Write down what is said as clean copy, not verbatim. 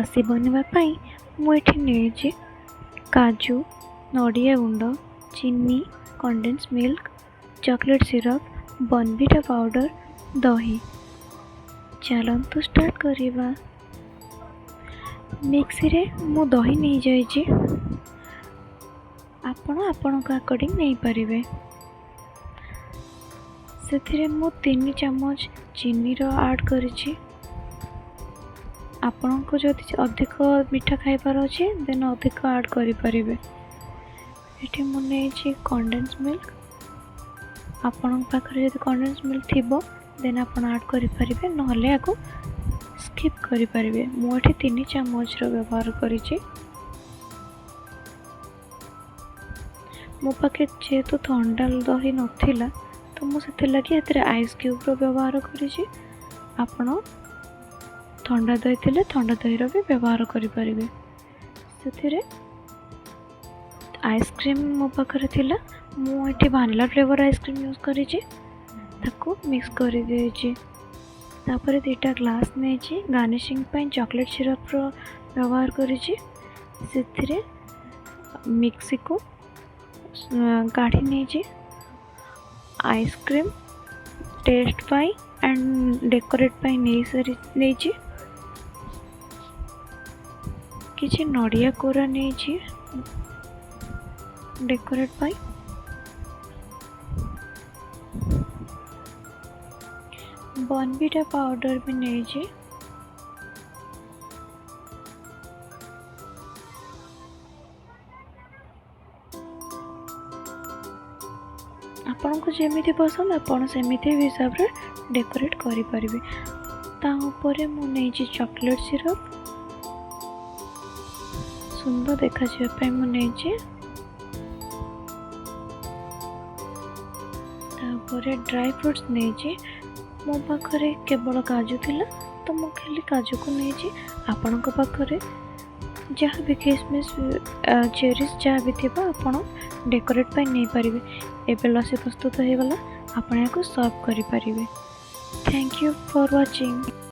लस्सी बनवाई मुझे काजू, नड़िया गुंड, चीनी, condense milk, chocolate syrup, Bournvita powder, दही। चलतु स्टार्ट करिबा। मिक्सी रे मु दही नहीं जाइए, आपण अकॉर्डिंग नहीं पारिबे। से मु 3 चम्मच चीनी रो ऐड करिछि। आपण को जदि अधिक मीठा खाइबार अच्छे देन अधिक ऐड करि परिबे। एठी मु नेछि कंडेन्स मिल्क। आपण पाखरे जदि कंडेन्स मिल्क थिबो देन आपण ऐड करि परिबे, नहले आको स्किप करि परिबे। मु एठी 3 चम्मच रो व्यवहार करिछि। मो पाखे जेहेतु ठंडा दही नथिला तो मुझे लगी एतिर आइस क्यूब रो व्यवहार करिछि। आपण ठंडा दही थिले ठंडा दही रो भी व्यवहार करि परिबे। सेथिरे आइसक्रीम मो पाखरे थिला, मु एठी वैनिला फ्लेवर आइसक्रीम यूज करिछि। ताको मिक्स करि देछि। तापर 2टा ग्लास नेछि गार्निशिंग पय चॉकलेट सिरप रो व्यवहार करिछि। सेथिरे मिक्सी को काढ़ी नेछि। आइसक्रीम टेस्ट पाई एंड डेकोरेट पाई नहीं किछि नड़िया कोरा नहीं डेकोरेट पाई। बॉर्नविटा पाउडर भी नहीं। आपण को जमीती पसंद आपण सेमिति हिसाब रे डेकोरेट करि परिबे। ता ऊपर मु नेछि चॉकलेट सिरप सुंदर देखा जे पे मु नेछि। ता ऊपर ड्राई फ्रूट्स नेछि। मो पाखरे केवल काजू थिला तो मु खाली काजू को नेछि। आपण को पाखरे जहाँ भी किसमिस चेरीज जहाँ भी थिबा आपण डेकोरेट पाई नहीं पारिबे। एबे लस्सी प्रस्तुत हो गला। आपण याको सर्व करि पारिबे। Thank you for watching.